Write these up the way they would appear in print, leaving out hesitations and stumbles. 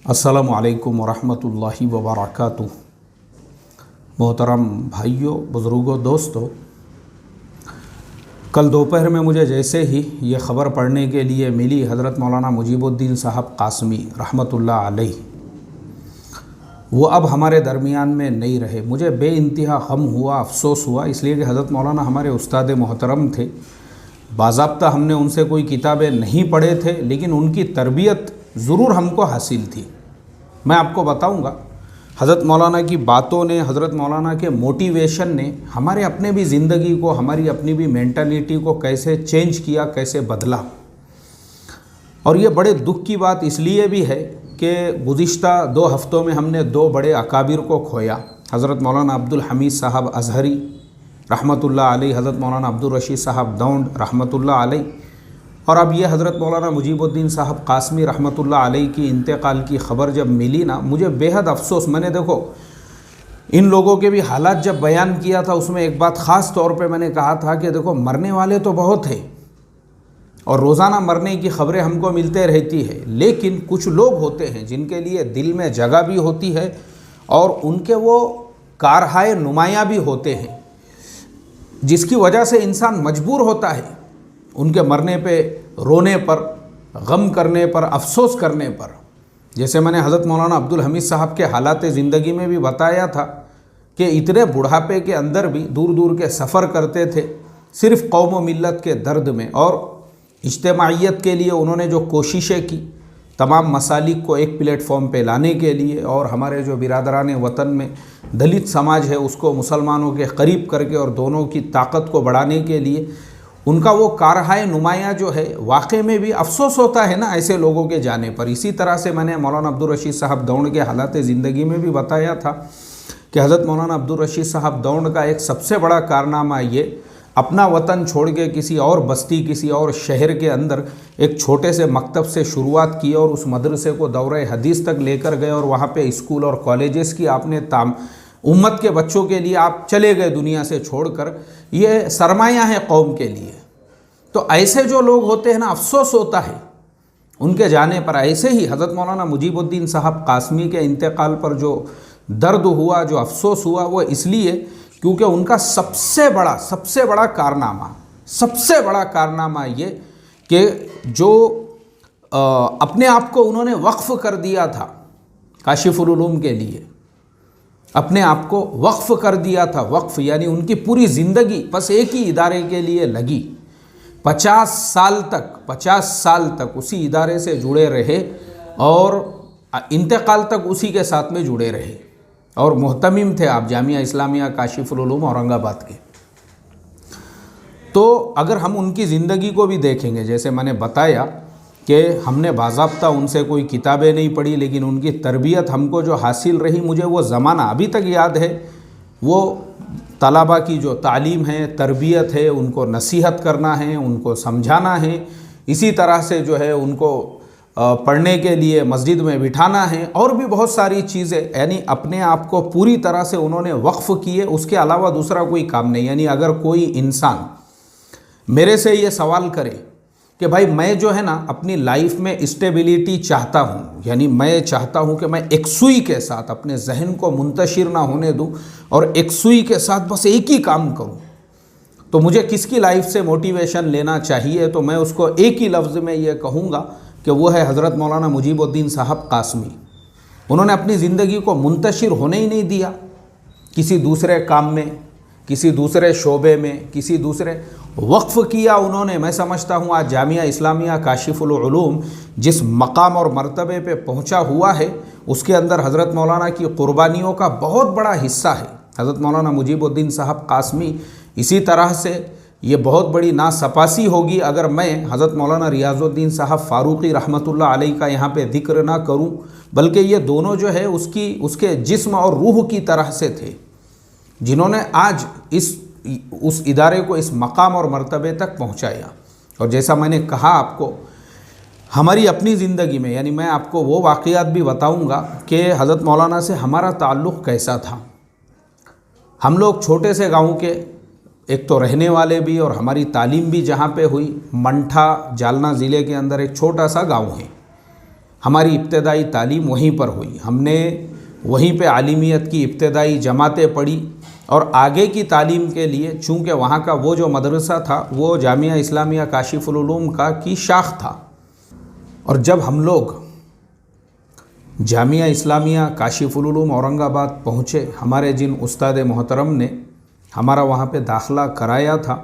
अस्सलामु अलैकुम वरहमतुल्लाहि वबरकातुह। मोहतरम भाइयों, बुज़ुर्गों, दोस्तों, कल दोपहर में मुझे जैसे ही ये ख़बर पढ़ने के लिए मिली हज़रत मौलाना मुजीबुद्दीन साहब क़ासमी रहमतुल्लाह अलैह वो अब हमारे दरमियान में नहीं रहे, मुझे बेइंतहा गम हुआ, अफसोस हुआ। इसलिए कि हज़रत मौलाना हमारे उस्ताद मोहतरम थे। बाज़ाब्ता हमने उनसे कोई किताबें नहीं पढ़े थे, लेकिन उनकी तरबियत ज़रूर हमको हासिल थी। मैं आपको बताऊंगा, हज़रत मौलाना की बातों ने, हज़रत मौलाना के मोटिवेशन ने हमारे अपने भी ज़िंदगी को, हमारी अपनी भी मेंटालिटी को कैसे चेंज किया, कैसे बदला। और ये बड़े दुख की बात इसलिए भी है कि गुज़िश्ता 2 हफ़्तों में हमने 2 बड़े अकाबिर को खोया। हज़रत मौलाना अब्दुल हमीद साहब अज़हरी रहमतुल्लाह अलैह, हज़रत मौलाना अब्दुल रशीद साहब दौंड रहमतुल्लाह अलैह, और अब ये हज़रत मौलाना मुजीबुद्दीन साहब क़ासमी रहमतुल्लाह अलैह की इंतकाल की ख़बर जब मिली ना, मुझे बेहद अफसोस। मैंने देखो इन लोगों के भी हालात जब बयान किया था, उसमें एक बात ख़ास तौर पे मैंने कहा था कि देखो मरने वाले तो बहुत हैं और रोज़ाना मरने की ख़बरें हमको मिलते रहती है, लेकिन कुछ लोग होते हैं जिनके लिए दिल में जगह भी होती है और उनके वो कारहाय नुमायाँ भी होते हैं, जिसकी वजह से इंसान मजबूर होता है उनके मरने पे, रोने पर, गम करने पर, अफसोस करने पर। जैसे मैंने हज़रत मौलाना अब्दुल हमीद साहब के हालात ज़िंदगी में भी बताया था कि इतने बुढ़ापे के अंदर भी दूर दूर के सफ़र करते थे, सिर्फ़ कौम व मिल्लत के दर्द में, और इज्तिमाइयत के लिए उन्होंने जो कोशिशें की, तमाम मसालिक को एक प्लेटफॉर्म पे लाने के लिए, और हमारे जो बिरादरान वतन में दलित समाज है उसको मुसलमानों के करीब करके और दोनों की ताकत को बढ़ाने के लिए उनका वो कारहाय नुमाया जो है, वाक़ई में भी अफसोस होता है ना ऐसे लोगों के जाने पर। इसी तरह से मैंने मौलाना अब्दुल रशीद साहब दौंड के हालात ज़िंदगी में भी बताया था कि हज़रत मौलाना अब्दुल रशीद साहब दौंड का एक सबसे बड़ा कारनामा ये, अपना वतन छोड़ के किसी और बस्ती, किसी और शहर के अंदर एक छोटे से मकतब से शुरुआत की और उस मदरसे को दौरे हदीस तक लेकर गए, और वहाँ पे स्कूल और कॉलेजेस की आपने उम्मत के बच्चों के लिए आप चले गए दुनिया से छोड़कर। ये सरमाया है कौम के लिए। तो ऐसे जो लोग होते हैं ना, अफसोस होता है उनके जाने पर। ऐसे ही हज़रत मौलाना मुजीबुद्दीन साहब क़ासमी के इंतकाल पर जो दर्द हुआ, जो अफसोस हुआ, वो इसलिए क्योंकि उनका सबसे बड़ा कारनामा ये कि जो अपने आप को उन्होंने वक्फ़ कर दिया था काशिफुल उलूम के लिए, अपने आप को वक्फ़ कर दिया था। वक्फ़ यानी उनकी पूरी ज़िंदगी बस एक ही इदारे के लिए लगी। 50 साल तक उसी इदारे से जुड़े रहे और इंतकाल तक उसी के साथ में जुड़े रहे, और मुहतमिम थे आप जामिया इस्लामिया काशिफुल उलूम औरंगाबाद के। तो अगर हम उनकी ज़िंदगी को भी देखेंगे, जैसे मैंने बताया कि हमने बाज़ाब्ता उनसे कोई किताबें नहीं पढ़ी, लेकिन उनकी तरबियत हमको जो हासिल रही, मुझे वो ज़माना अभी तक याद है। वो तलबा की जो तालीम है, तरबियत है, उनको नसीहत करना है, उनको समझाना है, इसी तरह से जो है उनको पढ़ने के लिए मस्जिद में बिठाना है, और भी बहुत सारी चीज़ें। यानी अपने आप को पूरी तरह से उन्होंने वक्फ़ किए, उसके अलावा दूसरा कोई काम नहीं। यानी अगर कोई इंसान मेरे से ये सवाल करे कि भाई मैं जो है ना अपनी लाइफ में स्टेबिलिटी चाहता हूँ, यानी मैं चाहता हूँ कि मैं एक सुई के साथ अपने जहन को मुंतशिर ना होने दूँ और एक सुई के साथ बस एक ही काम करूँ, तो मुझे किसकी लाइफ से मोटिवेशन लेना चाहिए? तो मैं उसको एक ही लफ्ज़ में ये कहूँगा कि वो है हज़रत मौलाना मुजीबुद्दीन साहब क़ासमी। उन्होंने अपनी ज़िंदगी को मुंतशिर होने ही नहीं दिया किसी दूसरे काम में, किसी दूसरे शोबे में, किसी दूसरे वक्फ़ किया उन्होंने। मैं समझता हूँ आज जामिया इस्लामिया काशिफुल उलूम जिस मकाम और मर्तबे पे पहुँचा हुआ है, उसके अंदर हज़रत मौलाना की क़ुरबानियों का बहुत बड़ा हिस्सा है। हज़रत मौलाना मुजीबुद्दीन साहब क़ासमी, इसी तरह से ये बहुत बड़ी नासपासी होगी अगर मैं हज़रत मौलाना रियाज़ुद्दीन साहब फ़ारूक़ी रहमतुल्लाह अलैह का यहाँ पे ज़िक्र ना करूँ, बल्कि ये दोनों जो है उसके जिस्म और रूह की तरह से थे, जिन्होंने आज उस इदारे को इस मकाम और मर्तबे तक पहुँचाया। और जैसा मैंने कहा आपको, हमारी अपनी ज़िंदगी में, यानी मैं आपको वो वाक़यात भी बताऊँगा कि हज़रत मौलाना से हमारा ताल्लुक़ कैसा था। हम लोग छोटे से गाँव के एक तो रहने वाले भी, और हमारी तालीम भी जहाँ पे हुई, मंठा जालना ज़िले के अंदर एक छोटा सा गांव है, ہماری ابتدائی تعلیم وہیں پر ہوئی، ہم نے وہیں پہ عالمیت کی ابتدائی جماعتیں پڑھی، اور آگے کی تعلیم کے لیے چونکہ وہاں کا وہ جو مدرسہ تھا وہ جامعہ اسلامیہ کاشف العلوم کی شاخ تھا، اور جب ہم لوگ جامعہ اسلامیہ کاشف العلوم اورنگ آباد پہنچے، ہمارے جن استاد محترم نے ہمارا وہاں پہ داخلہ کرایا تھا،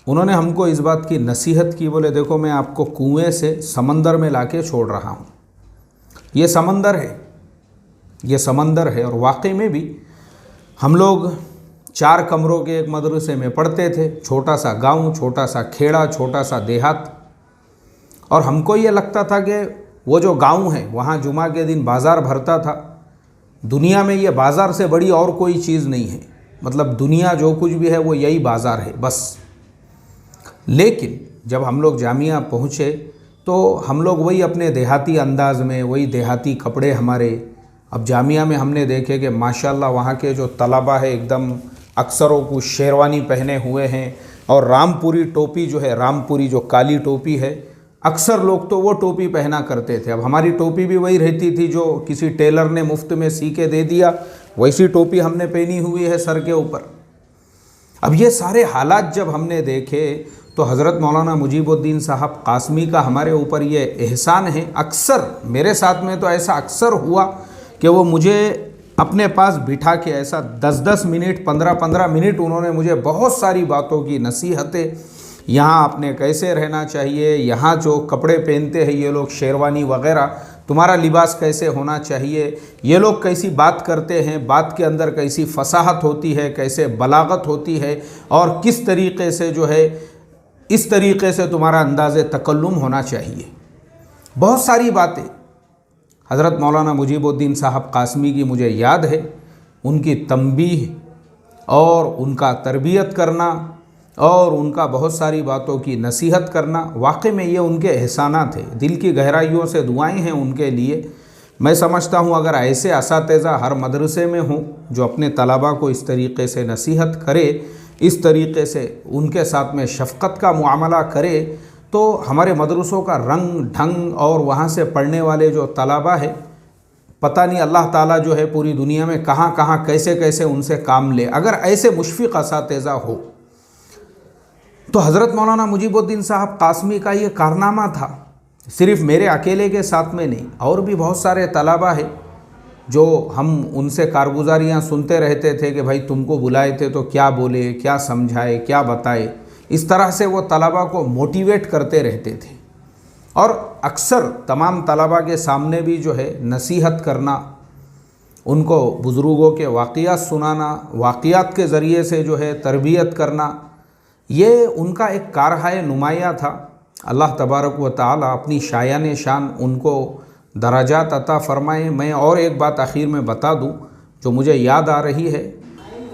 انہوں نے ہم کو اس بات کی نصیحت کی، بولے دیکھو میں آپ کو کنویں سے سمندر میں لا کے چھوڑ رہا ہوں، یہ سمندر ہے، یہ سمندر ہے۔ اور واقعی میں بھی ہم لوگ 4 کمروں کے ایک مدرسے میں پڑھتے تھے، چھوٹا سا گاؤں، چھوٹا سا کھیڑا، چھوٹا سا دیہات، اور ہم کو یہ لگتا تھا کہ وہ جو گاؤں ہے وہاں جمعہ کے دن بازار بھرتا تھا، دنیا میں یہ بازار سے بڑی اور کوئی چیز نہیں ہے، مطلب دنیا جو کچھ بھی ہے وہ یہی بازار ہے بس۔ لیکن جب ہم لوگ جامعہ پہنچے تو ہم لوگ وہی اپنے دیہاتی انداز میں، وہی دیہاتی کپڑے ہمارے، اب جامعہ میں ہم نے دیکھے کہ ماشاءاللہ وہاں کے جو طلبہ ہے ایک دم اکثروں کو شیروانی پہنے ہوئے ہیں، اور رامپوری ٹوپی جو ہے، رامپوری جو کالی ٹوپی ہے، اکثر لوگ تو وہ ٹوپی پہنا کرتے تھے۔ اب ہماری ٹوپی بھی وہی رہتی تھی جو کسی ٹیلر نے مفت میں سی کے دے دیا، ویسی ٹوپی ہم نے پہنی ہوئی ہے سر کے اوپر۔ اب یہ سارے حالات جب ہم نے دیکھے تو حضرت مولانا مجیب الدین صاحب قاسمی کا ہمارے اوپر یہ احسان ہے، اکثر میرے ساتھ میں تو ایسا اکثر ہوا کہ وہ مجھے اپنے پاس بٹھا کے ایسا 10 منٹ 15 منٹ انہوں نے مجھے بہت ساری باتوں کی نصیحتیں، یہاں آپ نے کیسے رہنا چاہیے، یہاں جو کپڑے پہنتے ہیں یہ لوگ شیروانی وغیرہ، تمہارا لباس کیسے ہونا چاہیے، یہ لوگ کیسی بات کرتے ہیں، بات کے اندر کیسی فصاحت ہوتی ہے، کیسے بلاغت ہوتی ہے، اور کس طریقے سے جو ہے اس طریقے سے تمہارا انداز تکلم ہونا چاہیے۔ بہت ساری باتیں حضرت مولانا مجیب الدین صاحب قاسمی کی مجھے یاد ہے، ان کی تنبیہ اور ان کا تربیت کرنا اور ان کا بہت ساری باتوں کی نصیحت کرنا، واقعی میں یہ ان کے احسانات ہیں، دل کی گہرائیوں سے دعائیں ہیں ان کے لیے۔ میں سمجھتا ہوں اگر ایسے اساتذہ ہر مدرسے میں ہوں جو اپنے طلباء کو اس طریقے سے نصیحت کرے، اس طریقے سے ان کے ساتھ میں شفقت کا معاملہ کرے، تو ہمارے مدرسوں کا رنگ ڈھنگ اور وہاں سے پڑھنے والے جو طلباء ہیں، پتہ نہیں اللہ تعالیٰ جو ہے پوری دنیا میں کہاں کہاں کیسے کیسے ان سے کام لے۔ اگر ایسے مشفق اساتذہ ہو تو حضرت مولانا مجیب الدین صاحب قاسمی کا یہ کارنامہ تھا، صرف میرے اکیلے کے ساتھ میں نہیں، اور بھی بہت سارے طلباء ہیں جو ہم ان سے کارگزاریاں سنتے رہتے تھے کہ بھائی تم کو بلائے تھے تو کیا بولے، کیا سمجھائے، کیا بتائے، اس طرح سے وہ طلباء کو موٹیویٹ کرتے رہتے تھے، اور اکثر تمام طلباء کے سامنے بھی جو ہے نصیحت کرنا، ان کو بزرگوں کے واقعات سنانا، واقعات کے ذریعے سے جو ہے تربیت کرنا، یہ ان کا ایک کارہائے نمایاں تھا۔ اللہ تبارک و تعالی اپنی شایان شان ان کو درجات عطا فرمائے۔ میں اور ایک بات آخر میں بتا دوں جو مجھے یاد آ رہی ہے،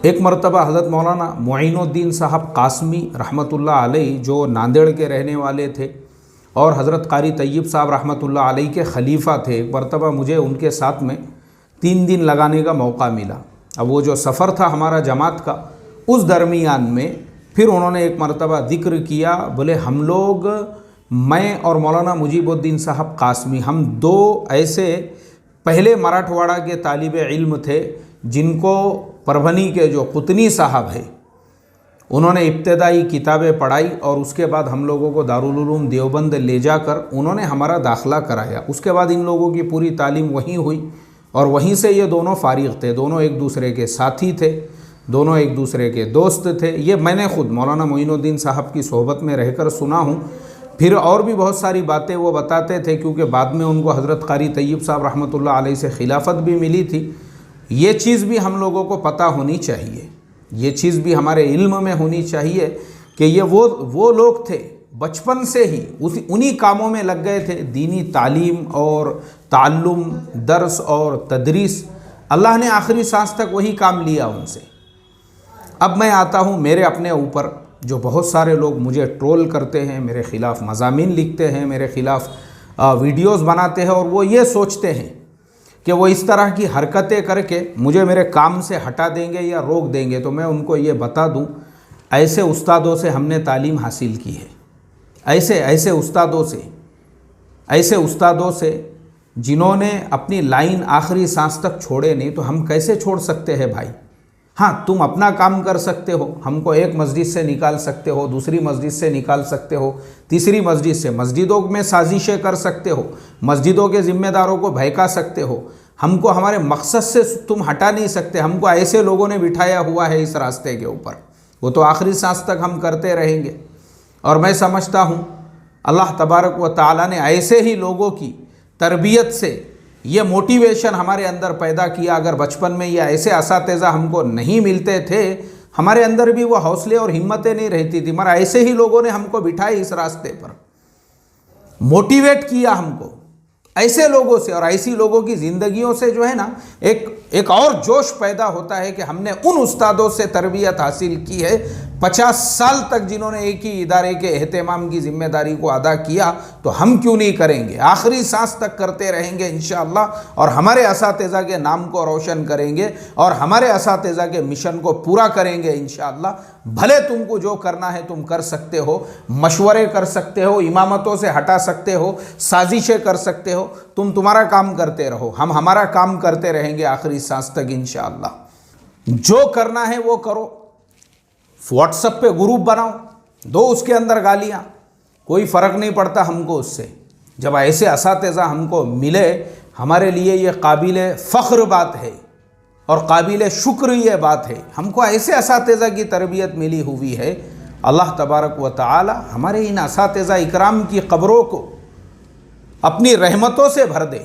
ایک مرتبہ حضرت مولانا معین الدین صاحب قاسمی رحمۃ اللہ علیہ جو ناندیڑ کے رہنے والے تھے اور حضرت قاری طیب صاحب رحمۃ اللہ علیہ کے خلیفہ تھے، ایک مرتبہ مجھے ان کے ساتھ میں 3 دن لگانے کا موقع ملا۔ اب وہ جو سفر تھا ہمارا جماعت کا، اس درمیان میں پھر انہوں نے ایک مرتبہ ذکر کیا، بولے ہم لوگ، میں اور مولانا مجیب الدین صاحب قاسمی، ہم 2 ایسے پہلے مراٹھواڑہ کے طالب علم تھے جن کو پربھنی کے جو قطنی صاحب ہے انہوں نے ابتدائی کتابیں پڑھائی، اور اس کے بعد ہم لوگوں کو دارالعلوم دیوبند لے جا کر انہوں نے ہمارا داخلہ کرایا۔ اس کے بعد ان لوگوں کی پوری تعلیم وہیں ہوئی، اور وہیں سے یہ دونوں فارغ تھے، دونوں ایک دوسرے کے ساتھی تھے، دونوں ایک دوسرے کے دوست تھے۔ یہ میں نے خود مولانا معین الدین صاحب کی صحبت میں رہ کر سنا ہوں۔ پھر اور بھی بہت ساری باتیں وہ بتاتے تھے، کیونکہ بعد میں ان کو حضرت قاری طیب صاحب رحمۃ اللہ علیہ سے خلافت بھی ملی تھی۔ یہ چیز بھی ہم لوگوں کو پتہ ہونی چاہیے، یہ چیز بھی ہمارے علم میں ہونی چاہیے کہ یہ وہ لوگ تھے بچپن سے ہی انہی کاموں میں لگ گئے تھے، دینی تعلیم اور تعلم، درس اور تدریس، اللہ نے آخری سانس تک وہی کام لیا ان سے۔ اب میں آتا ہوں میرے اپنے اوپر، جو بہت سارے لوگ مجھے ٹرول کرتے ہیں، میرے خلاف مضامین لکھتے ہیں، میرے خلاف ویڈیوز بناتے ہیں، اور وہ یہ سوچتے ہیں کہ وہ اس طرح کی حرکتیں کر کے مجھے میرے کام سے ہٹا دیں گے یا روک دیں گے۔ تو میں ان کو یہ بتا دوں، ایسے استادوں سے ہم نے تعلیم حاصل کی ہے، ایسے استادوں سے जिन्होंने अपनी लाइन आखिरी सांस तक छोड़े नहीं, तो हम कैसे छोड़ सकते हैं भाई। हाँ, तुम अपना काम कर सकते हो, हमको एक मस्जिद से निकाल सकते हो, दूसरी मस्जिद से निकाल सकते हो, तीसरी मस्जिद से, मस्जिदों में साजिशें कर सकते हो, मस्जिदों के ज़िम्मेदारों को बहका सकते हो, हमको हमारे मकसद से तुम हटा नहीं सकते। हमको ऐसे लोगों ने बिठाया हुआ है इस रास्ते के ऊपर, वो तो आखिरी सांस तक हम करते रहेंगे। और मैं समझता हूँ अल्लाह तबारक व तआला ने ऐसे ही लोगों की तरबियत से ये मोटिवेशन हमारे अंदर पैदा किया। अगर बचपन में ये ऐसे असातिज़ा हमको नहीं मिलते थे, हमारे अंदर भी वो हौसले और हिम्मतें नहीं रहती थी, मगर ऐसे ही लोगों ने हमको बिठाई इस रास्ते पर, मोटिवेट किया हमको ऐसे लोगों से। और ऐसी लोगों की ज़िंदगियों से जो है ना एक और जोश पैदा होता है कि हमने उन उस्तादों से तरबियत हासिल की है 50 साल तक, जिन्होंने एक ही इदारे के एहतमाम की ज़िम्मेदारी को अदा किया, तो हम क्यों नहीं करेंगे। आखिरी सांस तक करते रहेंगे इंशाअल्लाह, और हमारे असातिज़ा के नाम को रोशन करेंगे और हमारे असातिज़ा के मिशन को पूरा करेंगे इंशाअल्लाह। भले तुमको जो करना है तुम कर सकते हो, मशवरे कर सकते हो, इमामतों से हटा सकते हो, साजिशें कर सकते हो, तुम तुम्हारा काम करते रहो, हम हमारा काम करते रहेंगे आखिरी सांस तक इंशाअल्लाह। जो करना है वो करो, व्हाट्सएप पे ग्रुप बनाओ, दो उसके अंदर गालियाँ, कोई फ़र्क नहीं पड़ता हमको उससे। जब ऐसे असातिज़ा हमको मिले, हमारे लिए ये काबिल फ़ख्र बात है और काबिल शुक्र ये बात है, हमको ऐसे असातिज़ा की तरबियत मिली हुई है। अल्लाह तबारक व तआला हमारे इन असातिज़ा इकराम की क़ब्रों को अपनी रहमतों से भर दे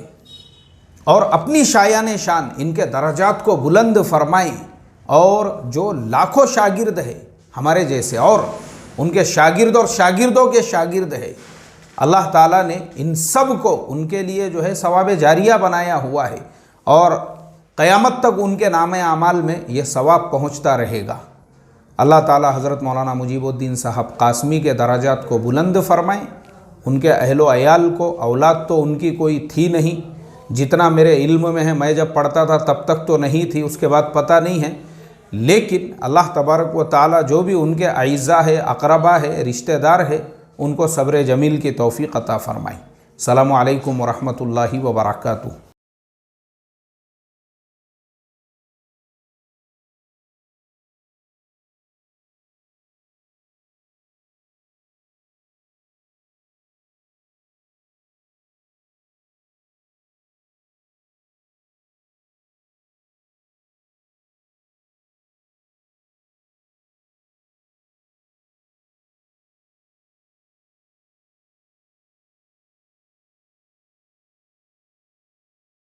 और अपनी शायान शान इनके दर्जात को बुलंद फरमाए। और जो लाखों शागिर्द है हमारे जैसे और उनके शागिर्द और शागिर्दों के शागिर्द है, अल्लाह ताला ने इन सब को उनके लिए जो है सवाब जारिया बनाया हुआ है और क़यामत तक उनके नामे आमाल में ये सवाब पहुँचता रहेगा। अल्लाह ताला हज़रत मौलाना मुजीबुद्दीन साहब कासमी के दराजात को बुलंद फरमाएँ। उनके अहलो अयाल को, औलाद तो उनकी कोई थी नहीं, जितना मेरे इल्म में है, मैं जब पढ़ता था तब तक तो नहीं थी, उसके बाद पता नहीं है, लेकिन अल्लाह तबारक व तआला जो भी उनके अइज़ा है, अक़रबा है, रिश्तेदार है, उनको सब्र जमील की तौफ़ीक़ अता फ़रमाई। अस्सलामु अलैकुम व रहमतुल्लाहि व बरकातुहू।